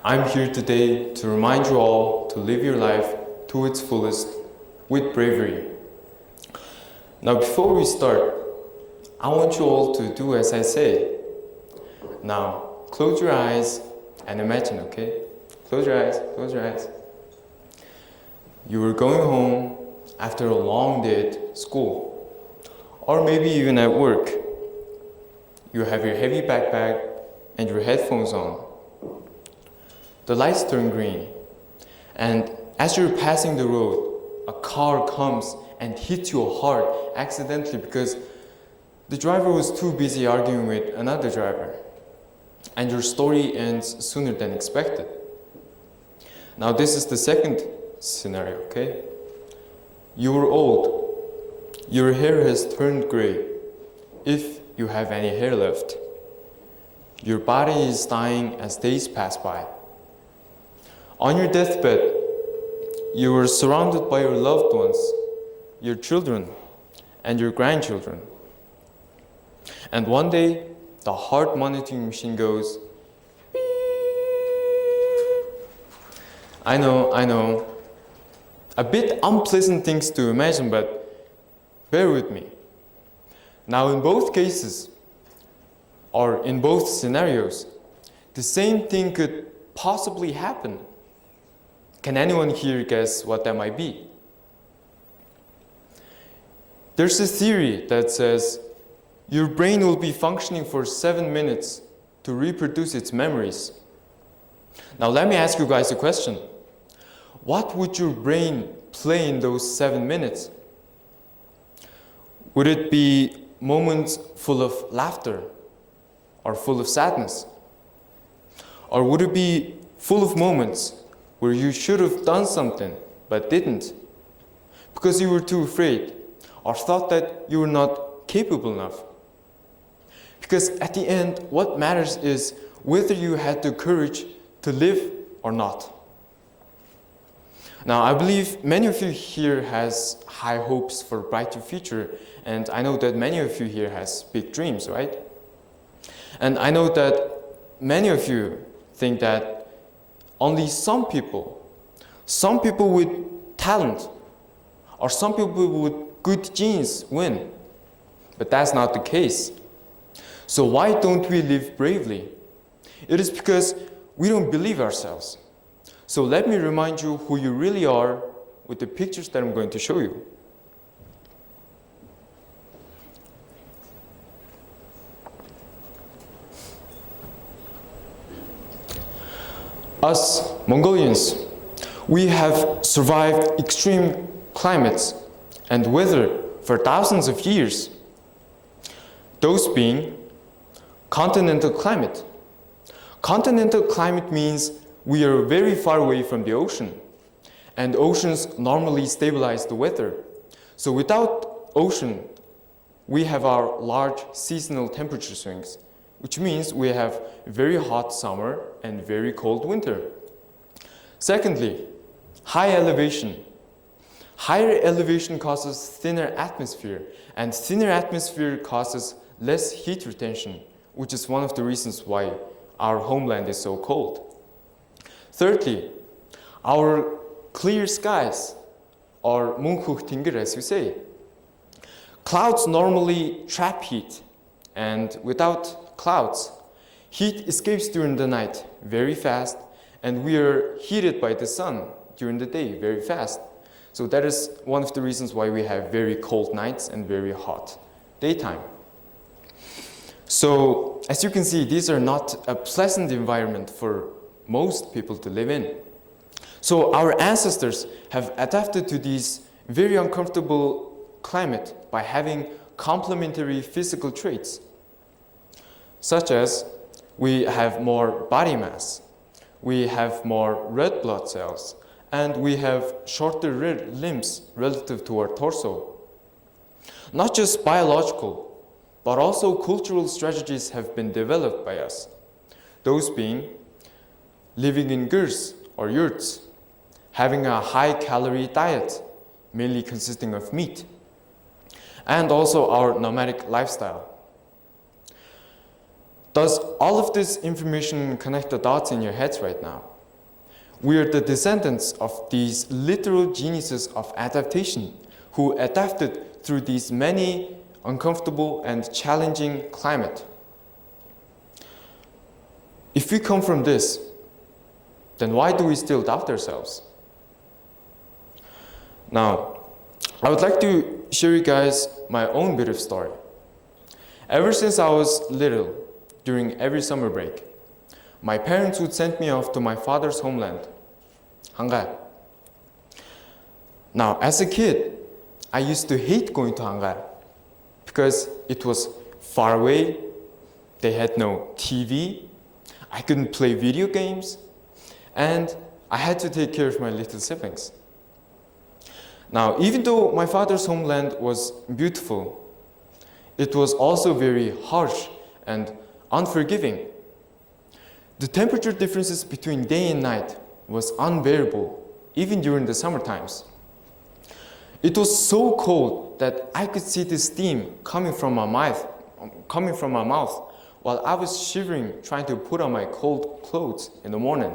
I'm here today to remind you all to live your life to its fullest with bravery. Now, before we start, I want you all to do as I say. Now, close your eyes and imagine, okay? Close your eyes, close your eyes. You were going home after a long day at school, or maybe even at work. You have your heavy backpack and your headphones on. The lights turn green, and as you're passing the road, a car comes and hits you hard accidentally because the driver was too busy arguing with another driver, and your story ends sooner than expected. Now this is the second scenario, okay? You were old. Your hair has turned gray, if you have any hair left. Your body is dying as days pass by. On your deathbed, you were surrounded by your loved ones, your children, and your grandchildren. And one day, the heart monitoring machine goes, beep. I know. A bit unpleasant things to imagine, but bear with me. Now, in both cases, or in both scenarios, the same thing could possibly happen. Can anyone here guess what that might be? There's a theory that says your brain will be functioning for 7 minutes to reproduce its memories. Now let me ask you guys a question. What would your brain play in those 7 minutes? Would it be moments full of laughter or full of sadness? Or would it be full of moments where you should have done something but didn't because you were too afraid or thought that you were not capable enough? Because at the end, what matters is whether you had the courage to live or not. Now, I believe many of you here has high hopes for a brighter future, and I know that many of you here has big dreams, right? And I know that many of you think that only some people with talent, or some people with good genes win. But that's not the case. So why don't we live bravely? It is because we don't believe ourselves. So let me remind you who you really are with the pictures that I'm going to show you. Us, Mongolians, we have survived extreme climates and weather for thousands of years. Those being continental climate. Continental climate means we are very far away from the ocean, and oceans normally stabilize the weather. So without ocean, we have our large seasonal temperature swings, which means we have very hot summer and very cold winter. Secondly, high elevation. Higher elevation causes thinner atmosphere, and thinner atmosphere causes less heat retention, which is one of the reasons why our homeland is so cold. Thirdly, our clear skies, or munkhuktingir as we say. Clouds normally trap heat, and without clouds, heat escapes during the night very fast, and we are heated by the sun during the day very fast. So that is one of the reasons why we have very cold nights and very hot daytime. So as you can see, these are not a pleasant environment for most people to live in. So our ancestors have adapted to these very uncomfortable climate by having complementary physical traits, such as we have more body mass, we have more red blood cells, and we have shorter limbs relative to our torso. Not just biological, but also cultural strategies have been developed by us. Those being living in girs or yurts, having a high-calorie diet, mainly consisting of meat, and also our nomadic lifestyle. Does all of this information connect the dots in your heads right now? We are the descendants of these literal geniuses of adaptation who adapted through these many uncomfortable and challenging climate. If we come from this, then why do we still doubt ourselves? Now, I would like to share you guys my own bit of story. Ever since I was little, during every summer break, my parents would send me off to my father's homeland, Hangal. Now, as a kid, I used to hate going to Hangal because it was far away, they had no TV, I couldn't play video games, and I had to take care of my little siblings. Now, even though my father's homeland was beautiful, it was also very harsh and unforgiving. The temperature differences between day and night was unbearable, even during the summer times. It was so cold that I could see the steam coming from my mouth while I was shivering trying to put on my cold clothes in the morning.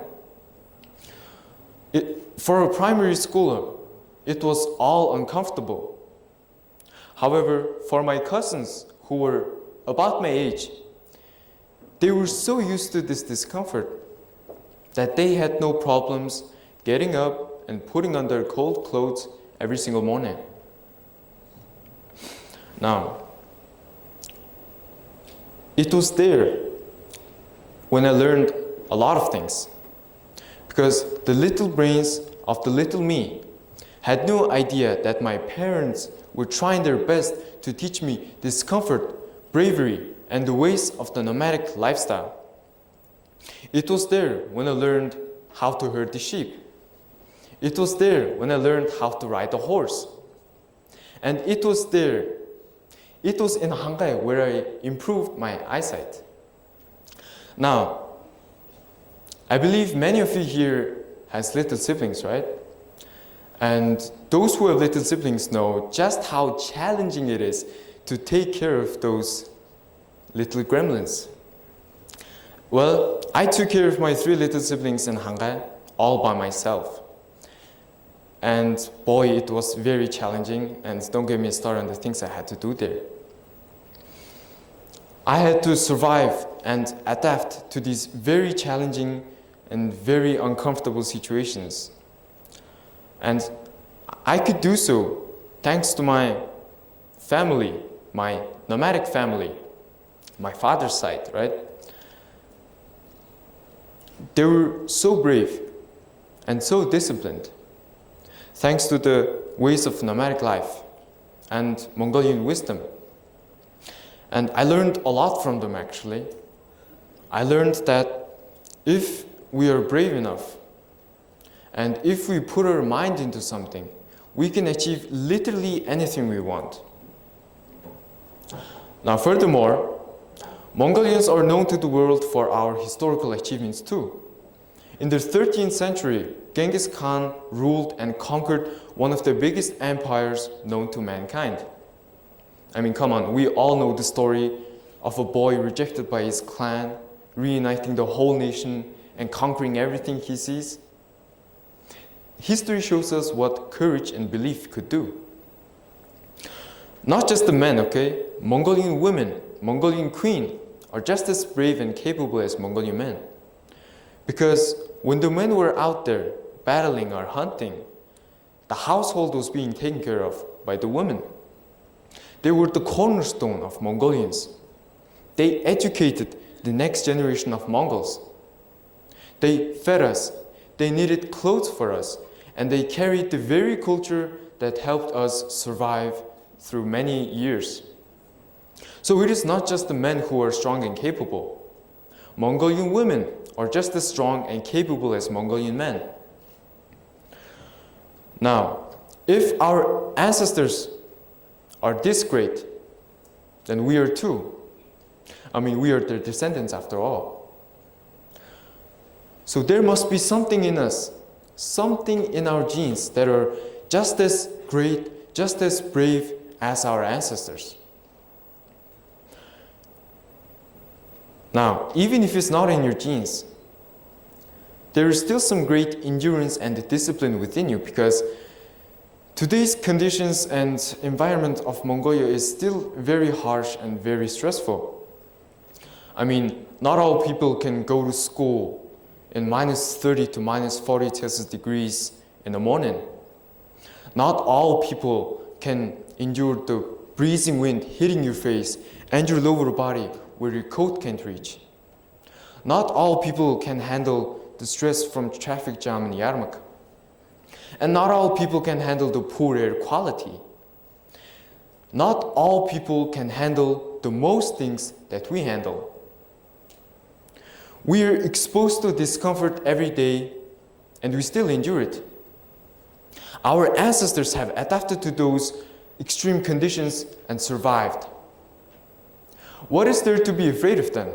For a primary schooler, it was all uncomfortable. However, for my cousins who were about my age, they were so used to this discomfort that they had no problems getting up and putting on their cold clothes every single morning. Now, it was there when I learned a lot of things, because the little brains of the little me had no idea that my parents were trying their best to teach me discomfort, bravery, and the ways of the nomadic lifestyle. It was there when I learned how to herd the sheep. It was there when I learned how to ride a horse. And it was in Hangai where I improved my eyesight. Now, I believe many of you here has little siblings, right? And those who have little siblings know just how challenging it is to take care of those little gremlins. Well, I took care of my 3 little siblings in Hangai all by myself. And boy, it was very challenging, and don't get me started on the things I had to do there. I had to survive and adapt to these very challenging and very uncomfortable situations. And I could do so thanks to my family, my nomadic family, my father's side, right? They were so brave and so disciplined, thanks to the ways of nomadic life and Mongolian wisdom. And I learned a lot from them, actually. I learned that if we are brave enough, and if we put our mind into something, we can achieve literally anything we want. Now, furthermore, Mongolians are known to the world for our historical achievements too. In the 13th century, Genghis Khan ruled and conquered one of the biggest empires known to mankind. I mean, come on, we all know the story of a boy rejected by his clan, reuniting the whole nation and conquering everything he sees. History shows us what courage and belief could do. Not just the men, okay? Mongolian women, Mongolian queen are just as brave and capable as Mongolian men. Because when the men were out there battling or hunting, the household was being taken care of by the women. They were the cornerstone of Mongolians. They educated the next generation of Mongols. They fed us, they knitted clothes for us, and they carried the very culture that helped us survive through many years. So it is not just the men who are strong and capable. Mongolian women are just as strong and capable as Mongolian men. Now, if our ancestors are this great, then we are too. I mean, we are their descendants after all. So there must be something in us, something in our genes that are just as great, just as brave as our ancestors. Now, even if it's not in your genes, there is still some great endurance and discipline within you, because today's conditions and environment of Mongolia is still very harsh and very stressful. I mean, not all people can go to school in minus 30 to minus 40 Celsius degrees in the morning. Not all people can endure the freezing wind hitting your face and your lower body where your coat can't reach. Not all people can handle the stress from traffic jam in Yarmuk. And not all people can handle the poor air quality. Not all people can handle the most things that we handle. We are exposed to discomfort every day, and we still endure it. Our ancestors have adapted to those extreme conditions and survived. What is there to be afraid of then?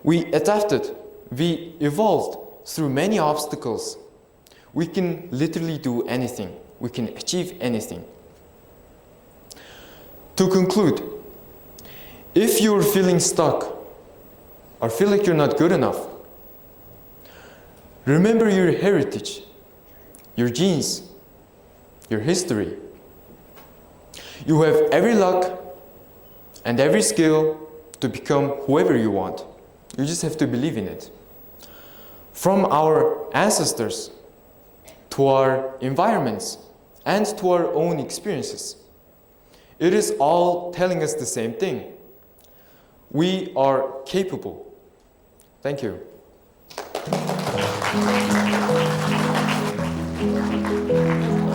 We adapted, we evolved through many obstacles. We can literally do anything. We can achieve anything. To conclude, if you're feeling stuck or feel like you're not good enough, remember your heritage, your genes, your history. You have every luck and every skill to become whoever you want. You just have to believe in it. From our ancestors to our environments and to our own experiences, it is all telling us the same thing. We are capable. Thank you.